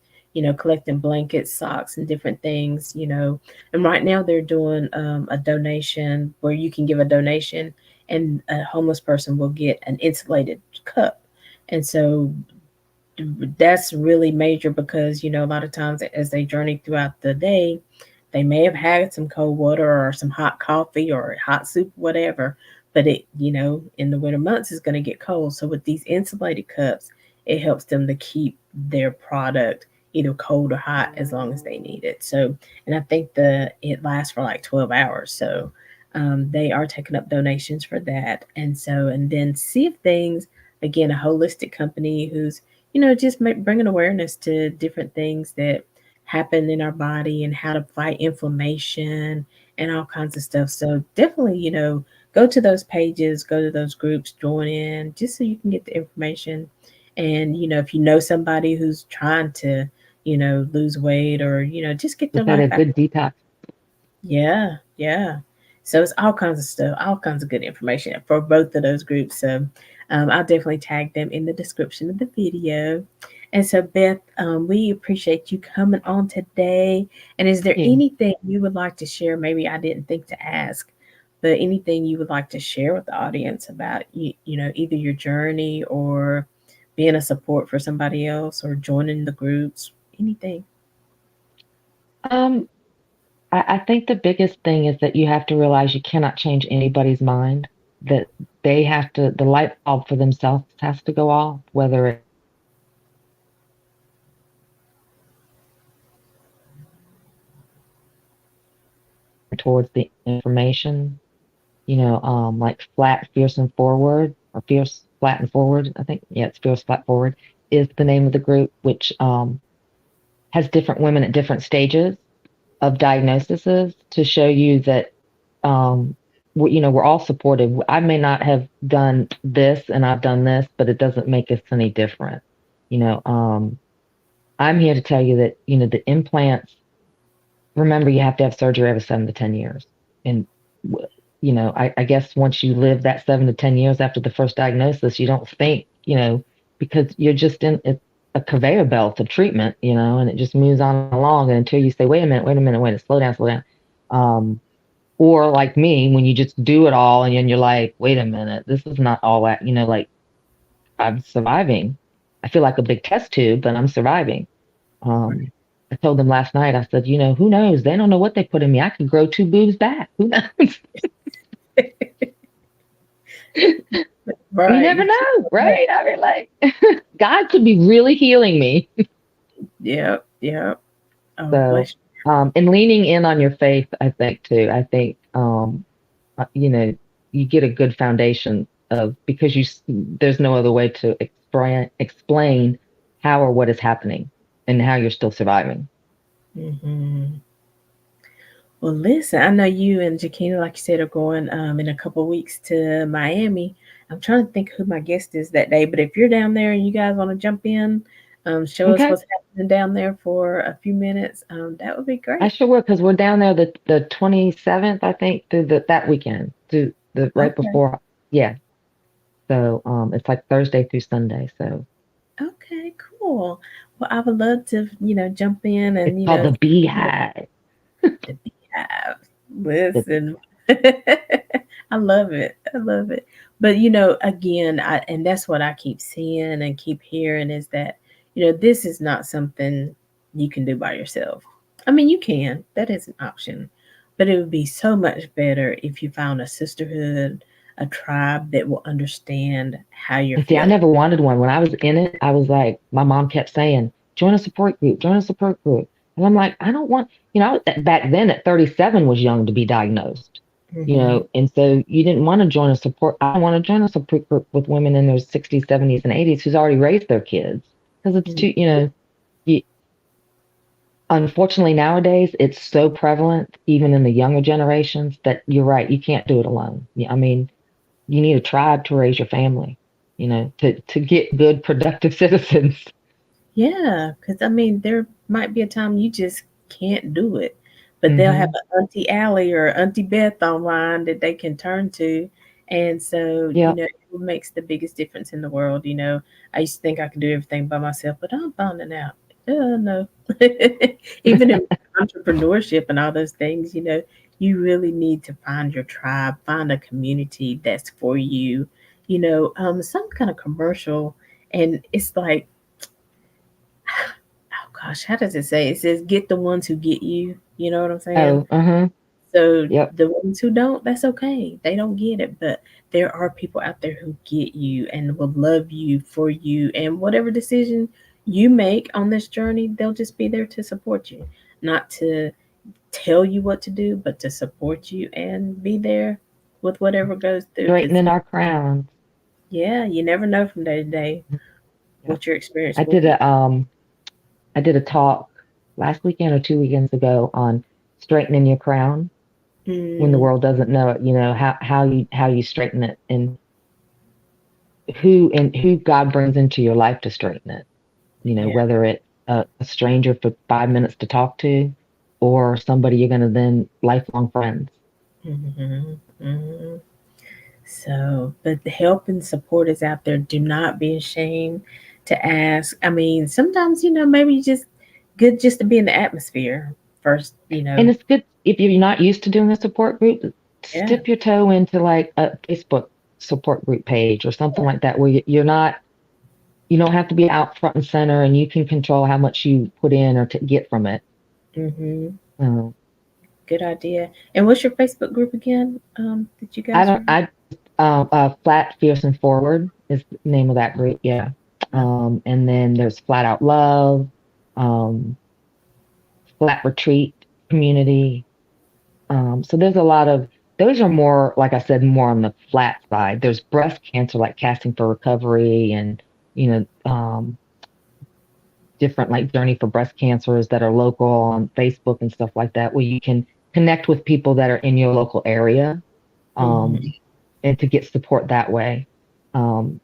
Collecting blankets, socks, and different things. And right now they're doing a donation where you can give a donation, and a homeless person will get an insulated cup. And so that's really major because a lot of times as they journey throughout the day, they may have had some cold water or some hot coffee or hot soup, whatever, but it in the winter months is going to get cold. So with these insulated cups, it helps them to keep their product either cold or hot as long as they need it. So, and I think the it lasts for like 12 hours. So they are taking up donations for that. And then see if things, again, a holistic company who's just bringing awareness to different things that happen in our body and how to fight inflammation and all kinds of stuff. So definitely, go to those pages, go to those groups, join in, just so you can get the information. And if you know somebody who's trying to, lose weight or just get their Just had life a back. good detox. Yeah, yeah. So it's all kinds of stuff, all kinds of good information for both of those groups. So I'll definitely tag them in the description of the video. And so, Beth, we appreciate you coming on today. And is there Yeah. anything you would like to share? Maybe I didn't think to ask, but anything you would like to share with the audience about either your journey or being a support for somebody else or joining the groups, anything. Um, I think the biggest thing is that you have to realize you cannot change anybody's mind. That they have to, the light bulb for themselves has to go off, whether it's towards the information, like flat, fierce, and forward, or fierce, flat, and forward. I think, yeah, it's fierce, flat, forward is the name of the group, which has different women at different stages of diagnoses to show you that we're all supportive. I may not have done this and I've done this, but it doesn't make us any different. You know, I'm here to tell you that the implants. Remember, you have to have surgery every 7 to 10 years, and I guess once you live that 7 to 10 years after the first diagnosis, you don't think because you're just in it's a conveyor belt of treatment, and it just moves on along, and until you say, wait a minute, slow down, slow down. Or like me, when you just do it all and then you're like, wait a minute, this is not all that, like I'm surviving. I feel like a big test tube, but I'm surviving. Um, I told them last night, I said, who knows? They don't know what they put in me. I could grow two boobs back. Who knows? You Right. never know, right? I mean, like, God could be really healing me. Yep. Yep. Oh, So, bless and leaning in on your faith, I think too. I think, you get a good foundation of because there's no other way to explain how or what is happening and how you're still surviving. you. Well, listen, I know you and Jakina, like you said, are going in a couple weeks to Miami. I'm trying to think who my guest is that day, but if you're down there and you guys want to jump in, show us Okay. what's happening down there for a few minutes, that would be I great. sure will because we're down there the 27th, I think, through that weekend, through the right Okay. before. Yeah. So it's like Thursday through Sunday. So Okay, cool. Well, I would love to, jump in it's and, called the you know, Beehive. the beehive. The, Listen, I love it. I love it. But again, and that's what I keep seeing and keep hearing is that this is not something you can do by yourself. I mean, you can. That is an option, but it would be so much better if you found a sisterhood, a tribe that will understand how you're and see, I feeling. never wanted one. When I was in it, I was like, my mom kept saying, join a support group, join a support group. And I'm like, I don't want, back then at 37 was young to be diagnosed, Hmm. and so you didn't want to join a support. I don't want to join a support group with women in their 60s, 70s, and 80s who's already raised their kids because it's too, you, unfortunately nowadays it's so prevalent, even in the younger generations, that you're right, you can't do it alone. I mean, you need a tribe to raise your family, to get good, productive citizens. Yeah, because I mean, there might be a time you just can't do it, but they'll have Hmm. an Auntie Allie or Auntie Beth online that they can turn to. And so, Yep. it makes the biggest difference in the world. I used to think I could do everything by myself, but I'm finding out, no. Even in entrepreneurship and all those things, you really need to find your tribe, find a community that's for you, some kind of commercial. And it's like, oh gosh, how does it say? It says, get the ones who get you. You know what I'm saying? Oh, uh-huh. So Yep. the ones who don't, that's okay. They don't get it. But there are people out there who get you and will love you for you. And whatever decision you make on this journey, they'll just be there to support you, not to tell you what to do, but to support you and be there with whatever goes through. Because, Straightening our crowns. yeah, you never know from day to day Yep. what your experience I will did be. a talk last weekend or 2 weekends ago on straightening your crown when the Mm, world doesn't know it. How you straighten it, and who God brings into your life to straighten it. yeah. Whether it's a stranger for 5 minutes to talk to, or somebody you're going to then lifelong friends. Hmm. Hmm. So, but the help and support is out there. Do not be ashamed to ask. I mean, sometimes, maybe you just good just to be in the atmosphere first, And it's good if you're not used to doing a support group, Yeah. dip your toe into like a Facebook support group page or something like that, where you're not, you don't have to be out front and center, and you can control how much you put in or to get from it. Hmm. Uh, Good idea. And what's your Facebook group again? That you I guys are don't, I, Flat, Fierce, and Forward is the name of that group. Yeah. in? And then there's Flat Out Love, um, Flat Retreat Community. So there's a lot of, those are more, like I said, more on the flat side. There's breast cancer, like Casting for Recovery, and, you know, different like Journey for Breast Cancers that are local on Facebook and stuff like that, where you can connect with people that are in your local area, Hmm. um, and to get support that way. Because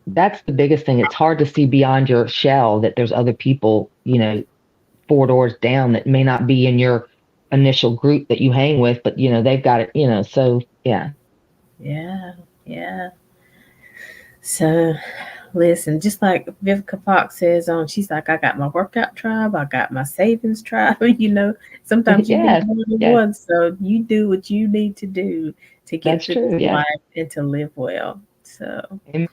that's the biggest thing. It's hard to see beyond your shell that there's other people, four doors down that may not be in your initial group that you hang with, but they've got it, so yeah. Yeah. Yeah. So listen, just like Vivica Fox says she's like, I got my workout tribe, I got my savings tribe. Sometimes you need Yes, more than yes, one. So you do what you need to do to get that's through this true. Yes. life and to live well. So, Amen.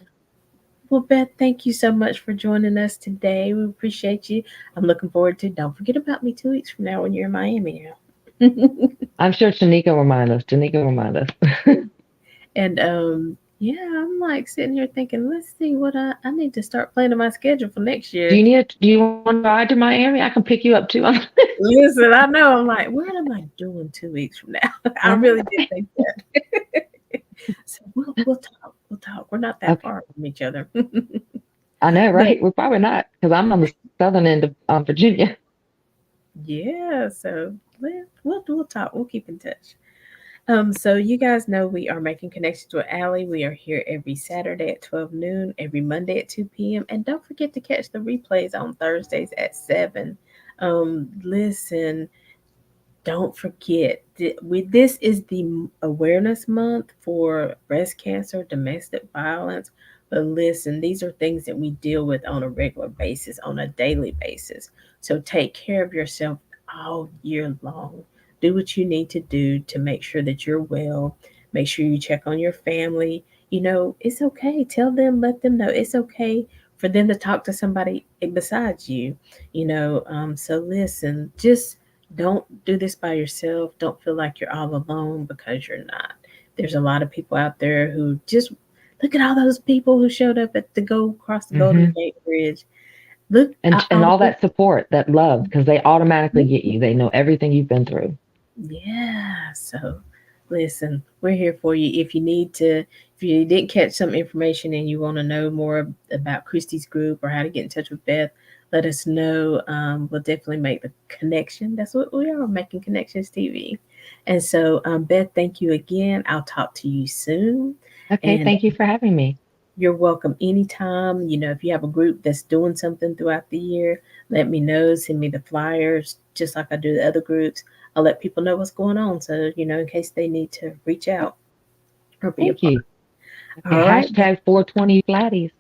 well, Beth, thank you so much for joining us today. We appreciate you. I'm looking forward to, don't forget about me 2 weeks from now when you're in Miami now. I'm sure Shanika will remind us. Shanika will remind us. And yeah, I'm like sitting here thinking, let's see what I need to start planning my schedule for next year. Do you want to ride to Miami? I can pick you up too. Listen, I know. I'm like, what am I doing 2 weeks from now? I I really know. did think that. So we'll talk. We'll talk. We're not that Okay. far from each other. I know, But right? We're probably not, because I'm on the southern end of Virginia. yeah, so we'll talk. We'll keep in touch. So you guys know we are making connections with Allie. We are here every Saturday at 12 noon, every Monday at 2 p.m. And don't forget to catch the replays on Thursdays at 7. Listen, don't forget this is the awareness month for breast cancer, domestic violence. But listen, these are things that we deal with on a regular basis, on a daily basis. So take care of yourself all year long. Do what you need to do to make sure that you're well. Make sure you check on your family. It's okay. Tell them, let them know it's okay for them to talk to somebody besides you. So listen, just don't do this by yourself. Don't feel like you're all alone, because you're not. There's a lot of people out there who just look at all those people who showed up at the go across the Golden Hmm. Gate Bridge. Look, And all that support, that love, because they automatically get you. They know everything you've been through. yeah. So listen, we're here for you. If you didn't catch some information and you want to know more about Christy's group or how to get in touch with Beth, let us know. We'll definitely make the connection. That's what we are, making connections TV. And so, Beth, thank you again. I'll talk to you soon. Okay, And thank you for having me. you're welcome anytime. If you have a group that's doing something throughout the year, let me know. Send me the flyers, just like I do the other groups. I'll let people know what's going on. So, in case they need to reach out or be a Thank part. you. Okay, All right. hashtag 420 flatties.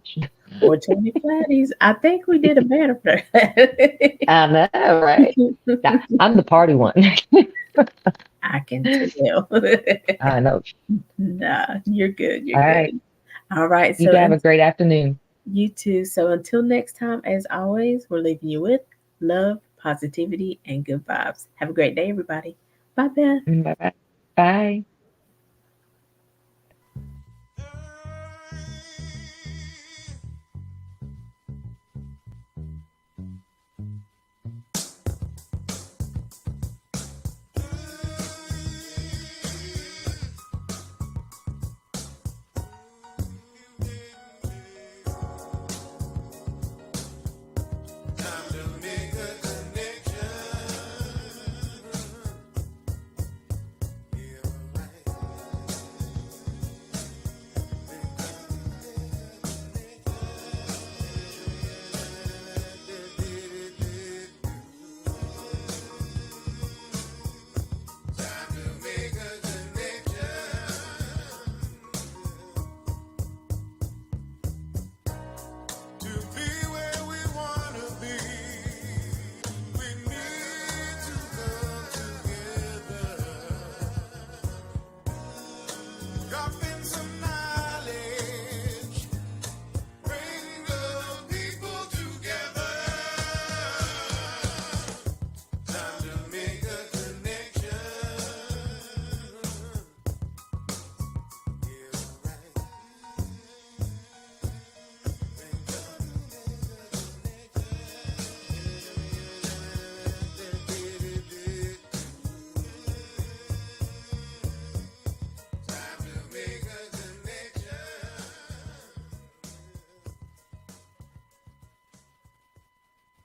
420 Flatties. I think we did a banner for that. I know, right? I'm the party one. I can tell. I know. Nah, you're good. You're All right. good. All right. You So, can have and a great afternoon. you too. So, until next time, as always, we're leaving you with love, positivity, and good vibes. Have a great day, everybody. Bye, Beth. Bye bye. Bye.